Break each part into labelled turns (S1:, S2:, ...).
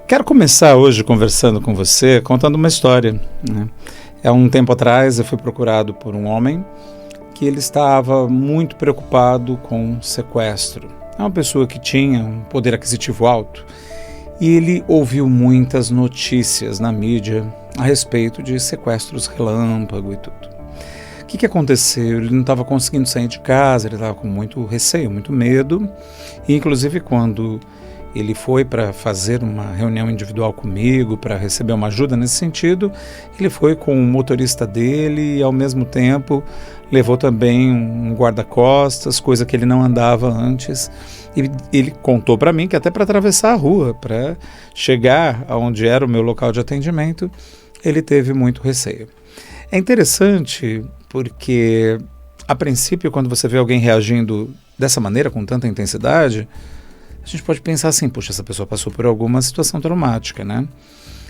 S1: Quero começar hoje conversando com você, contando uma história, né? Há um tempo atrás eu fui procurado por um homem que ele estava muito preocupado com sequestro. É uma pessoa que tinha um poder aquisitivo alto e ele ouviu muitas notícias na mídia a respeito de sequestros relâmpago e tudo. O que aconteceu? Ele não estava conseguindo sair de casa, ele estava com muito receio, muito medo, e inclusive quando ele foi para fazer uma reunião individual comigo, para receber uma ajuda nesse sentido, ele foi com o motorista dele e ao mesmo tempo levou também um guarda-costas, coisa que ele não andava antes. E ele contou para mim que até para atravessar a rua, para chegar aonde era o meu local de atendimento, ele teve muito receio. É interessante porque, a princípio, quando você vê alguém reagindo dessa maneira, com tanta intensidade, a gente pode pensar assim, puxa, essa pessoa passou por alguma situação traumática, né?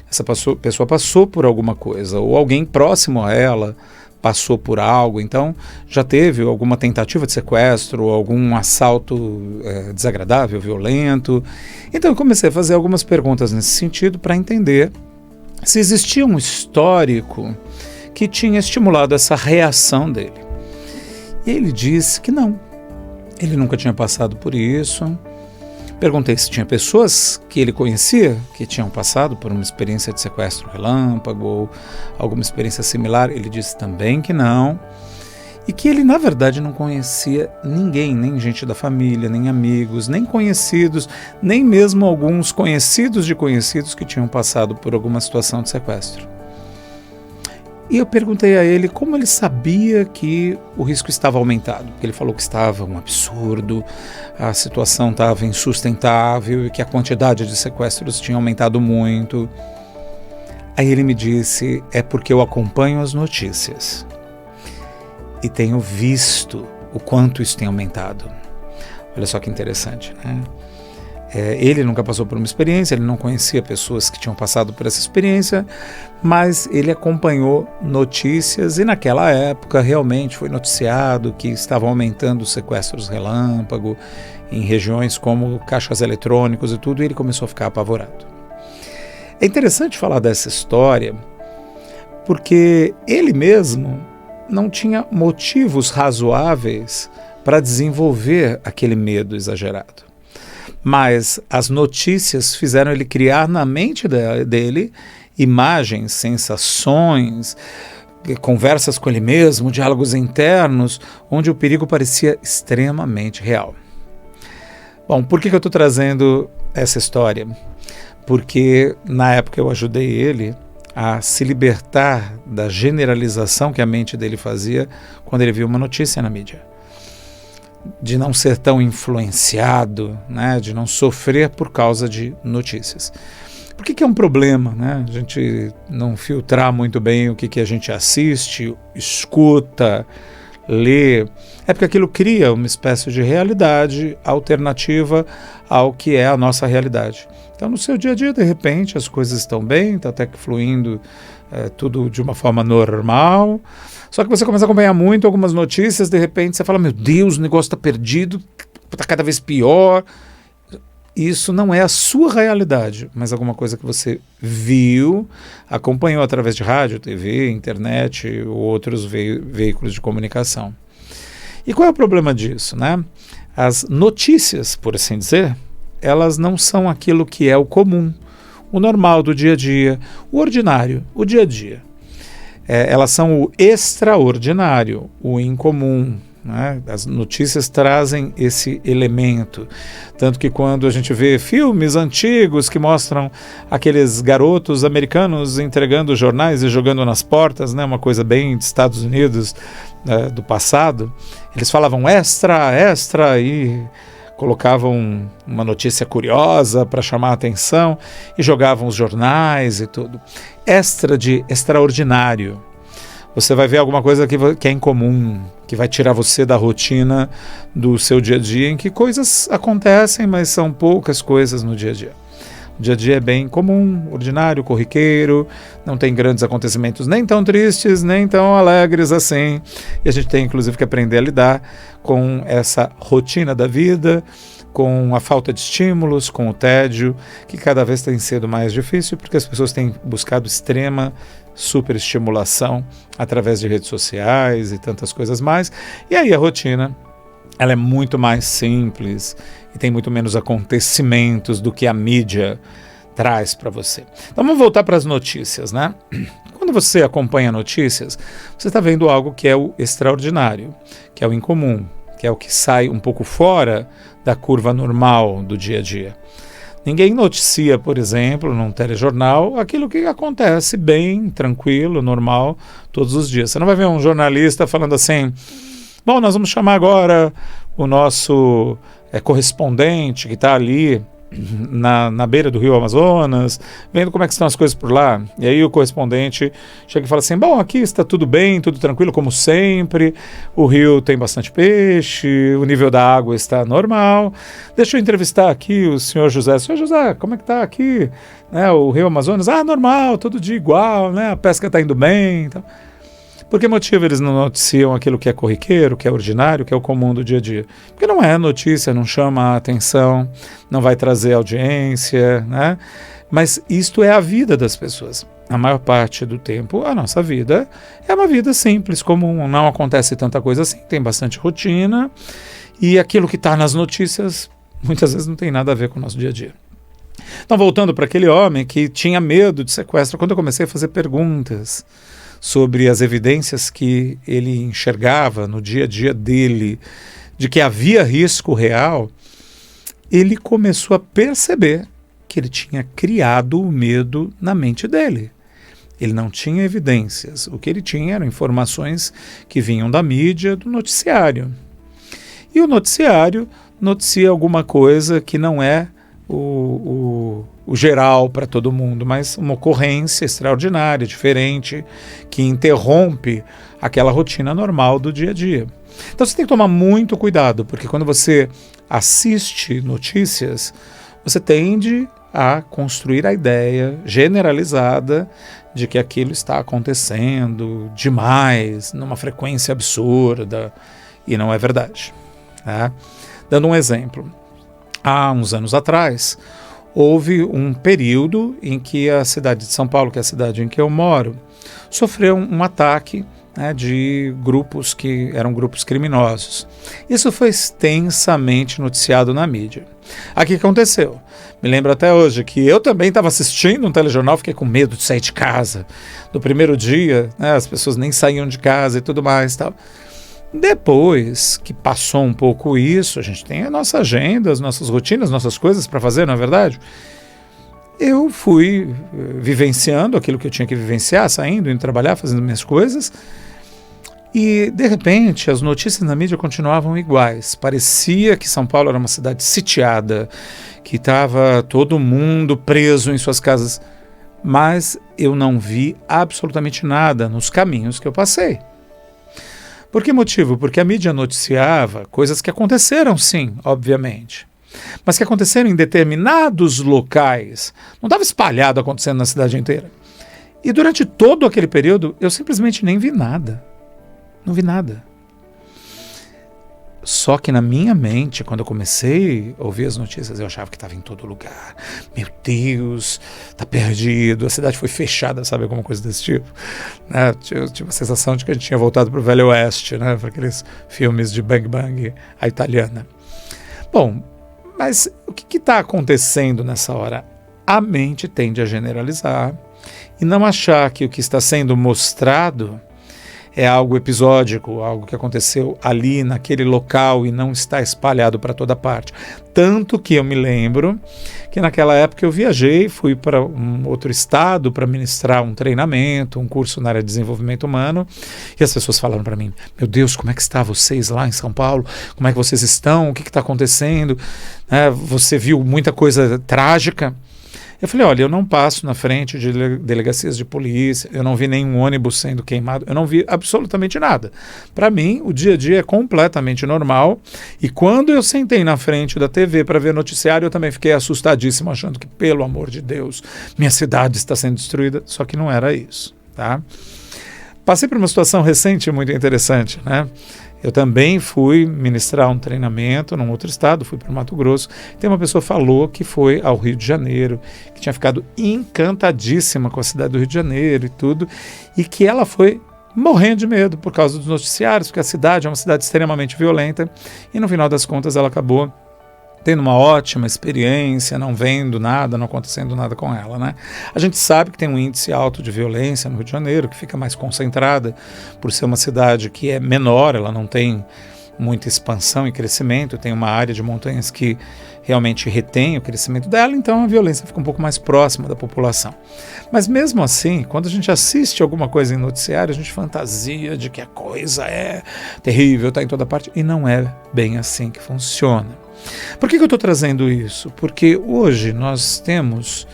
S1: Essa pessoa passou por alguma coisa, ou alguém próximo a ela passou por algo, então já teve alguma tentativa de sequestro, ou algum assalto desagradável, violento. Então eu comecei a fazer algumas perguntas nesse sentido para entender se existia um histórico que tinha estimulado essa reação dele. E ele disse que não, ele nunca tinha passado por isso. Perguntei se tinha pessoas que ele conhecia que tinham passado por uma experiência de sequestro relâmpago ou alguma experiência similar. Ele disse também que não, e que ele na verdade não conhecia ninguém, nem gente da família, nem amigos, nem conhecidos, nem mesmo alguns conhecidos de conhecidos que tinham passado por alguma situação de sequestro. E eu perguntei a ele como ele sabia que o risco estava aumentado, porque ele falou que estava um absurdo, a situação estava insustentável e que a quantidade de sequestros tinha aumentado muito. Aí ele me disse, é porque eu acompanho as notícias e tenho visto o quanto isso tem aumentado. Olha só que interessante, né? Ele nunca passou por uma experiência, ele não conhecia pessoas que tinham passado por essa experiência, mas ele acompanhou notícias e naquela época realmente foi noticiado que estavam aumentando os sequestros relâmpago em regiões como caixas eletrônicos e tudo, e ele começou a ficar apavorado. É interessante falar dessa história porque ele mesmo não tinha motivos razoáveis para desenvolver aquele medo exagerado. Mas as notícias fizeram ele criar na mente dele imagens, sensações, conversas com ele mesmo, diálogos internos, onde o perigo parecia extremamente real. Bom, por que eu estou trazendo essa história? Porque na época eu ajudei ele a se libertar da generalização que a mente dele fazia quando ele viu uma notícia na mídia. De não ser tão influenciado, né, de não sofrer por causa de notícias. Por que é um problema, né, a gente não filtrar muito bem o que a gente assiste, escuta, lê? É porque aquilo cria uma espécie de realidade alternativa ao que é a nossa realidade. Então no seu dia a dia, de repente, as coisas estão bem, está até que fluindo tudo de uma forma normal. Só que você começa a acompanhar muito algumas notícias, de repente você fala, meu Deus, o negócio está perdido, está cada vez pior. Isso não é a sua realidade, mas alguma coisa que você viu, acompanhou através de rádio, TV, internet ou outros veículos de comunicação. E qual é o problema disso, né? As notícias, por assim dizer, elas não são aquilo que é o comum, o normal do dia a dia, o ordinário, o dia a dia. Elas são o extraordinário, o incomum, né? As notícias trazem esse elemento. Tanto que quando a gente vê filmes antigos que mostram aqueles garotos americanos entregando jornais e jogando nas portas, né? Uma coisa bem de Estados Unidos do passado, eles falavam extra, extra e colocavam uma notícia curiosa para chamar a atenção e jogavam os jornais e tudo. Extra de extraordinário. Você vai ver alguma coisa que é incomum, que vai tirar você da rotina do seu dia a dia, em que coisas acontecem, mas são poucas coisas no dia a dia. O dia a dia é bem comum, ordinário, corriqueiro, não tem grandes acontecimentos nem tão tristes, nem tão alegres assim. E a gente tem, inclusive, que aprender a lidar com essa rotina da vida, com a falta de estímulos, com o tédio, que cada vez tem sido mais difícil, porque as pessoas têm buscado extrema superestimulação através de redes sociais e tantas coisas mais. E aí a rotina, ela é muito mais simples e tem muito menos acontecimentos do que a mídia traz para você. Então vamos voltar para as notícias, né? Quando você acompanha notícias, você está vendo algo que é o extraordinário, que é o incomum, que é o que sai um pouco fora da curva normal do dia a dia. Ninguém noticia, por exemplo, num telejornal, aquilo que acontece bem, tranquilo, normal, todos os dias. Você não vai ver um jornalista falando assim: bom, nós vamos chamar agora o nosso correspondente que está ali na beira do Rio Amazonas, vendo como é que estão as coisas por lá. E aí o correspondente chega e fala assim: bom, aqui está tudo bem, tudo tranquilo como sempre, o rio tem bastante peixe, o nível da água está normal. Deixa eu entrevistar aqui o senhor José. Senhor José, como é que está aqui, né, o Rio Amazonas? Ah, normal, todo dia igual, né, a pesca está indo bem, então... Por que motivo eles não noticiam aquilo que é corriqueiro, que é ordinário, que é o comum do dia a dia? Porque não é notícia, não chama a atenção, não vai trazer audiência, né? Mas isto é a vida das pessoas. A maior parte do tempo, a nossa vida é uma vida simples, comum, não acontece tanta coisa assim, tem bastante rotina, e aquilo que está nas notícias muitas vezes não tem nada a ver com o nosso dia a dia. Então, voltando para aquele homem que tinha medo de sequestro, quando eu comecei a fazer perguntas sobre as evidências que ele enxergava no dia a dia dele, de que havia risco real, ele começou a perceber que ele tinha criado o medo na mente dele. Ele não tinha evidências. O que ele tinha eram informações que vinham da mídia, do noticiário. E o noticiário noticia alguma coisa que não é o geral para todo mundo, mas uma ocorrência extraordinária, diferente, que interrompe aquela rotina normal do dia a dia. Então você tem que tomar muito cuidado, porque quando você assiste notícias, você tende a construir a ideia generalizada de que aquilo está acontecendo demais, numa frequência absurda, e não é verdade. Tá? Dando um exemplo. Há uns anos atrás, houve um período em que a cidade de São Paulo, que é a cidade em que eu moro, sofreu um ataque, né, de grupos que eram grupos criminosos. Isso foi extensamente noticiado na mídia. Aqui aconteceu. Me lembro até hoje que eu também estava assistindo um telejornal, fiquei com medo de sair de casa. No primeiro dia, né, as pessoas nem saíam de casa e tudo mais, tal. Depois que passou um pouco isso, a gente tem a nossa agenda, as nossas rotinas, nossas coisas para fazer, não é verdade? Eu fui vivenciando aquilo que eu tinha que vivenciar, saindo, indo trabalhar, fazendo minhas coisas, e de repente as notícias na mídia continuavam iguais. Parecia que São Paulo era uma cidade sitiada, que estava todo mundo preso em suas casas, mas eu não vi absolutamente nada nos caminhos que eu passei. Por que motivo? Porque a mídia noticiava coisas que aconteceram, sim, obviamente, mas que aconteceram em determinados locais. Não estava espalhado acontecendo na cidade inteira. E durante todo aquele período, eu simplesmente nem vi nada. Não vi nada. Só que na minha mente, quando eu comecei a ouvir as notícias, eu achava que estava em todo lugar. Meu Deus, está perdido, a cidade foi fechada, sabe, alguma coisa desse tipo. Né? Eu tive a sensação de que a gente tinha voltado para o Velho Oeste, né? Para aqueles filmes de Bang Bang, a italiana. Bom, mas o que está acontecendo nessa hora? A mente tende a generalizar e não achar que o que está sendo mostrado é algo episódico, algo que aconteceu ali naquele local e não está espalhado para toda parte. Tanto que eu me lembro que naquela época eu viajei, fui para um outro estado para ministrar um treinamento, um curso na área de desenvolvimento humano, e as pessoas falaram para mim: meu Deus, como é que está vocês lá em São Paulo? Como é que vocês estão? O que está acontecendo? Você viu muita coisa trágica? Eu falei, olha, eu não passo na frente de delegacias de polícia, eu não vi nenhum ônibus sendo queimado, eu não vi absolutamente nada. Para mim, o dia a dia é completamente normal, e quando eu sentei na frente da TV para ver noticiário, eu também fiquei assustadíssimo, achando que, pelo amor de Deus, minha cidade está sendo destruída, só que não era isso, tá? Passei por uma situação recente muito interessante, né? Eu também fui ministrar um treinamento num outro estado, fui para o Mato Grosso. Tem uma pessoa que falou que foi ao Rio de Janeiro, que tinha ficado encantadíssima com a cidade do Rio de Janeiro e tudo, e que ela foi morrendo de medo por causa dos noticiários, porque a cidade é uma cidade extremamente violenta, e no final das contas ela acabou tendo uma ótima experiência, não vendo nada, não acontecendo nada com ela, né? A gente sabe que tem um índice alto de violência no Rio de Janeiro, que fica mais concentrada por ser uma cidade que é menor, ela não tem muita expansão e crescimento, tem uma área de montanhas que realmente retém o crescimento dela, então a violência fica um pouco mais próxima da população. Mas mesmo assim, quando a gente assiste alguma coisa em noticiário, a gente fantasia de que a coisa é terrível, está em toda parte, e não é bem assim que funciona. Por que eu estou trazendo isso? Porque hoje nós temos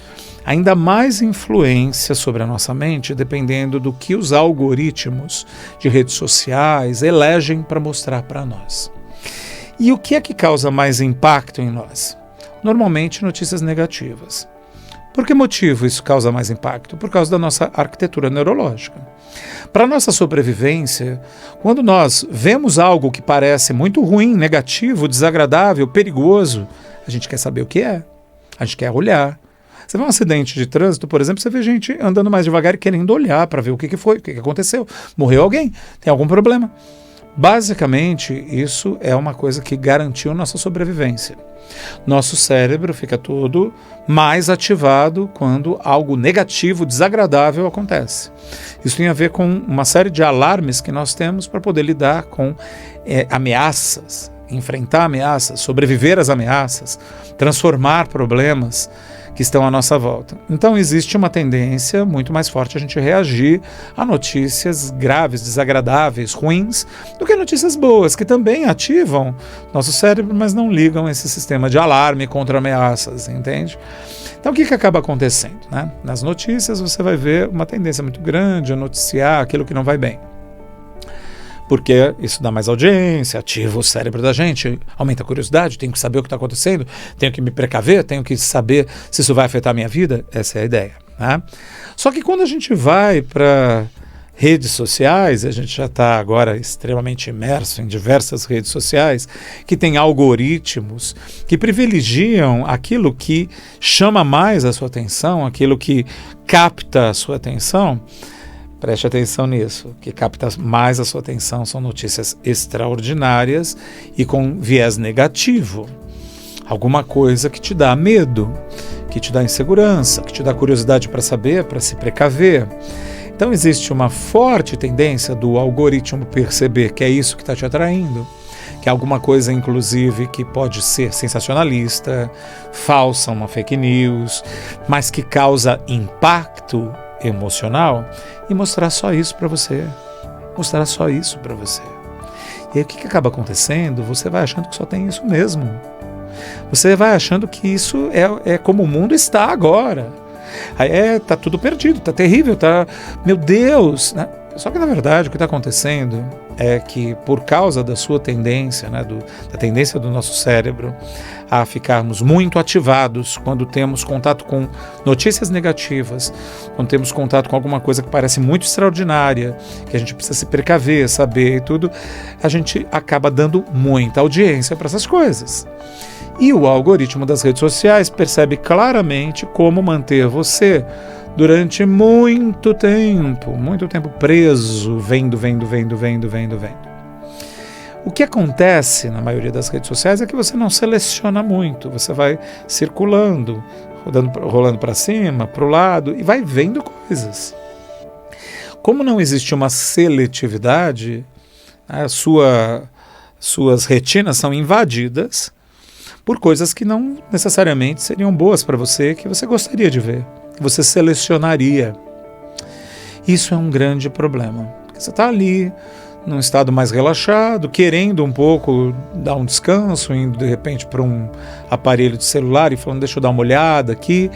S1: ainda mais influência sobre a nossa mente dependendo do que os algoritmos de redes sociais elegem para mostrar para nós. E o que é que causa mais impacto em nós? Normalmente notícias negativas. Por que motivo isso causa mais impacto? Por causa da nossa arquitetura neurológica. Para a nossa sobrevivência, quando nós vemos algo que parece muito ruim, negativo, desagradável, perigoso, a gente quer saber o que é, a gente quer olhar. Você vê um acidente de trânsito, por exemplo, você vê gente andando mais devagar e querendo olhar para ver o que foi, o que aconteceu. Morreu alguém? Tem algum problema? Basicamente, isso é uma coisa que garantiu nossa sobrevivência. Nosso cérebro fica todo mais ativado quando algo negativo, desagradável acontece. Isso tem a ver com uma série de alarmes que nós temos para poder lidar com ameaças, enfrentar ameaças, sobreviver às ameaças, transformar problemas que estão à nossa volta. Então existe uma tendência muito mais forte a gente reagir a notícias graves, desagradáveis, ruins, do que notícias boas, que também ativam nosso cérebro, mas não ligam esse sistema de alarme contra ameaças, entende? Então o que acaba acontecendo, né? Nas notícias você vai ver uma tendência muito grande a noticiar aquilo que não vai bem. Porque isso dá mais audiência, ativa o cérebro da gente, aumenta a curiosidade, tenho que saber o que está acontecendo, tenho que me precaver, tenho que saber se isso vai afetar a minha vida. Essa é a ideia, né? Só que quando a gente vai para redes sociais, a gente já está agora extremamente imerso em diversas redes sociais, que tem algoritmos que privilegiam aquilo que chama mais a sua atenção, aquilo que capta a sua atenção. Preste atenção nisso. O que capta mais a sua atenção são notícias extraordinárias e com viés negativo. Alguma coisa que te dá medo, que te dá insegurança, que te dá curiosidade para saber, para se precaver. Então existe uma forte tendência do algoritmo perceber que é isso que está te atraindo, que é alguma coisa, inclusive, que pode ser sensacionalista, falsa, uma fake news, mas que causa impacto emocional, e mostrar só isso para você. Mostrar só isso para você. E aí o que acaba acontecendo? Você vai achando que só tem isso mesmo. Você vai achando que isso é como o mundo está agora. Tá tudo perdido, tá terrível, tá... Meu Deus! Né? Só que na verdade o que está acontecendo é que por causa da sua tendência, né, da tendência do nosso cérebro a ficarmos muito ativados quando temos contato com notícias negativas, quando temos contato com alguma coisa que parece muito extraordinária, que a gente precisa se precaver, saber e tudo, a gente acaba dando muita audiência para essas coisas. E o algoritmo das redes sociais percebe claramente como manter você durante muito tempo preso, vendo. O que acontece na maioria das redes sociais é que você não seleciona muito, você vai circulando, rolando para cima, para o lado e vai vendo coisas. Como não existe uma seletividade, suas retinas são invadidas por coisas que não necessariamente seriam boas para você, que você gostaria de ver, que você selecionaria. Isso é um grande problema. Você está ali, num estado mais relaxado, querendo um pouco dar um descanso, indo de repente para um aparelho de celular e falando, deixa eu dar uma olhada aqui.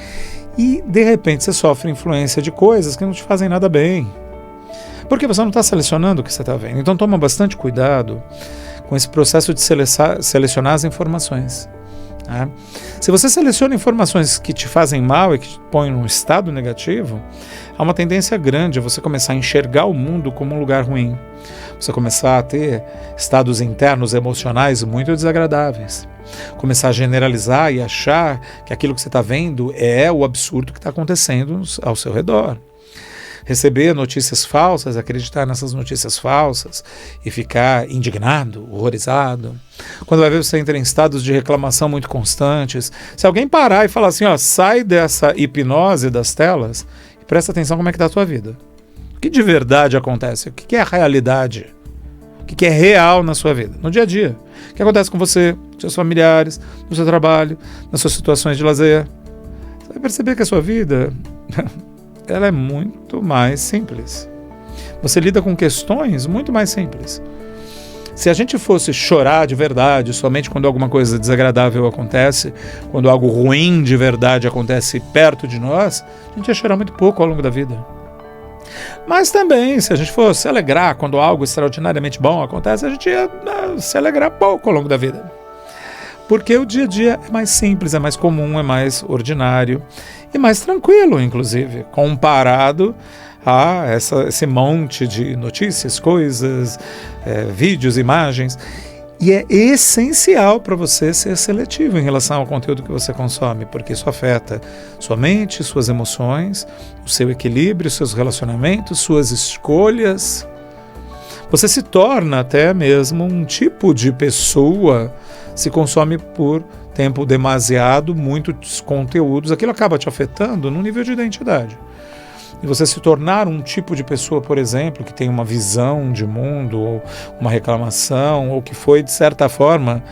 S1: e de repente você sofre influência de coisas que não te fazem nada bem. Porque você não está selecionando o que você está vendo. Então toma bastante cuidado com esse processo de selecionar as informações. Tá? Se você seleciona informações que te fazem mal e que te põem num estado negativo, há uma tendência grande a você começar a enxergar o mundo como um lugar ruim. Você começar a ter estados internos emocionais muito desagradáveis. Começar a generalizar e achar que aquilo que você está vendo é o absurdo que está acontecendo ao seu redor. Receber notícias falsas, acreditar nessas notícias falsas e ficar indignado, horrorizado. Quando vai ver, você entra em estados de reclamação muito constantes. Se alguém parar e falar assim, ó, sai dessa hipnose das telas e presta atenção como é que está a tua vida. O que de verdade acontece? O que é a realidade? O que é real na sua vida? No dia a dia. O que acontece com você, com seus familiares, no seu trabalho, nas suas situações de lazer? Você vai perceber que a sua vida ela é muito mais simples. Você lida com questões muito mais simples. Se a gente fosse chorar de verdade somente quando alguma coisa desagradável acontece, quando algo ruim de verdade acontece perto de nós, a gente ia chorar muito pouco ao longo da vida. Mas também, se a gente fosse se alegrar quando algo extraordinariamente bom acontece, a gente ia se alegrar pouco ao longo da vida. Porque o dia a dia é mais simples, é mais comum, é mais ordinário e mais tranquilo, inclusive, comparado a esse monte de notícias, coisas, vídeos, imagens. E é essencial para você ser seletivo em relação ao conteúdo que você consome, porque isso afeta sua mente, suas emoções, o seu equilíbrio, seus relacionamentos, suas escolhas. Você se torna até mesmo um tipo de pessoa, se consome por tempo demasiado, muitos conteúdos, aquilo acaba te afetando no nível de identidade. E você se tornar um tipo de pessoa, por exemplo, que tem uma visão de mundo, ou uma reclamação, ou que foi, de certa forma,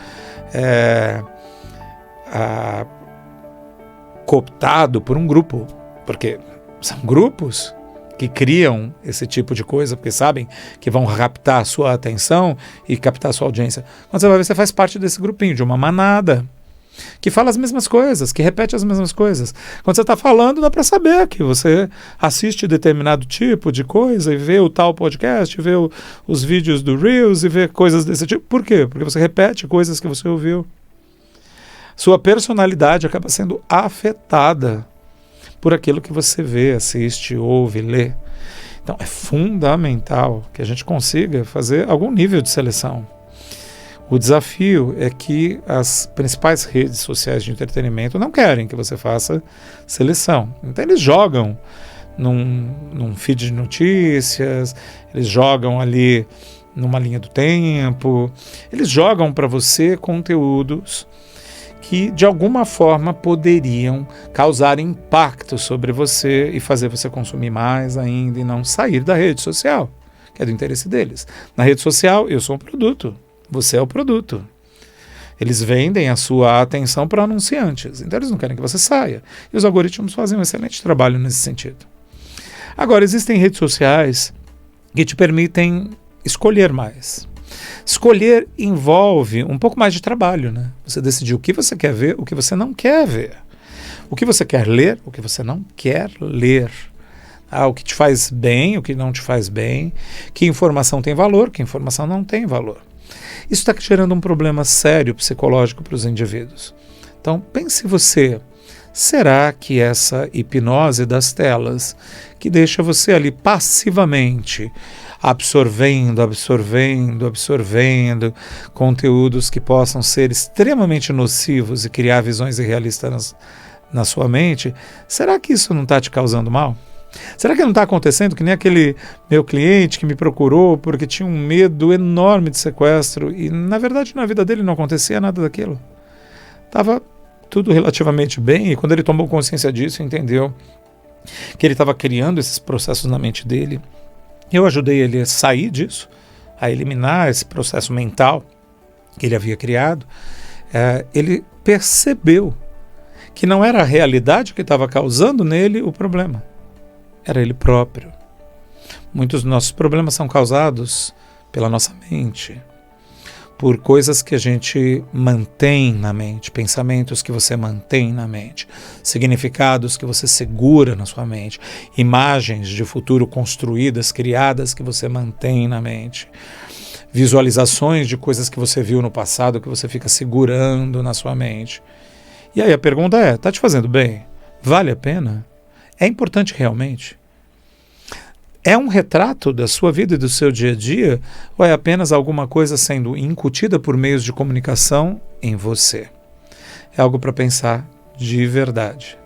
S1: cooptado por um grupo, porque são grupos que criam esse tipo de coisa, porque sabem que vão captar a sua atenção e captar a sua audiência. Quando você vai ver, você faz parte desse grupinho, de uma manada, que fala as mesmas coisas, que repete as mesmas coisas. Quando você está falando, dá para saber que você assiste determinado tipo de coisa e vê o tal podcast, vê os vídeos do Reels e vê coisas desse tipo. Por quê? Porque você repete coisas que você ouviu. Sua personalidade acaba sendo afetada por aquilo que você vê, assiste, ouve, lê. Então é fundamental que a gente consiga fazer algum nível de seleção. O desafio é que as principais redes sociais de entretenimento não querem que você faça seleção. Então eles jogam num feed de notícias, eles jogam ali numa linha do tempo, eles jogam para você conteúdos que de alguma forma poderiam causar impacto sobre você e fazer você consumir mais ainda e não sair da rede social, que é do interesse deles. Na rede social, eu sou um produto. Você é o produto. Eles vendem a sua atenção para anunciantes, então eles não querem que você saia. E os algoritmos fazem um excelente trabalho nesse sentido. Agora, existem redes sociais que te permitem escolher mais. Escolher envolve um pouco mais de trabalho, né? Você decidir o que você quer ver, o que você não quer ver. O que você quer ler, o que você não quer ler. O que te faz bem, o que não te faz bem. Que informação tem valor, que informação não tem valor. Isso está gerando um problema sério psicológico para os indivíduos. Então, pense você, será que essa hipnose das telas, que deixa você ali passivamente absorvendo conteúdos que possam ser extremamente nocivos e criar visões irrealistas na sua mente, será que isso não está te causando mal? Será que não está acontecendo que nem aquele meu cliente que me procurou porque tinha um medo enorme de sequestro e, na verdade, na vida dele não acontecia nada daquilo? Estava tudo relativamente bem e quando ele tomou consciência disso, entendeu que ele estava criando esses processos na mente dele, eu ajudei ele a sair disso, a eliminar esse processo mental que ele havia criado. Ele percebeu que não era a realidade que estava causando nele o problema. Era ele próprio. Muitos dos nossos problemas são causados pela nossa mente. por coisas que a gente mantém na mente, pensamentos que você mantém na mente, significados que você segura na sua mente, imagens de futuro construídas, criadas que você mantém na mente, visualizações de coisas que você viu no passado que você fica segurando na sua mente. E aí a pergunta é, está te fazendo bem? Vale a pena? É importante realmente? É um retrato da sua vida e do seu dia a dia, ou é apenas alguma coisa sendo incutida por meios de comunicação em você? É algo para pensar de verdade.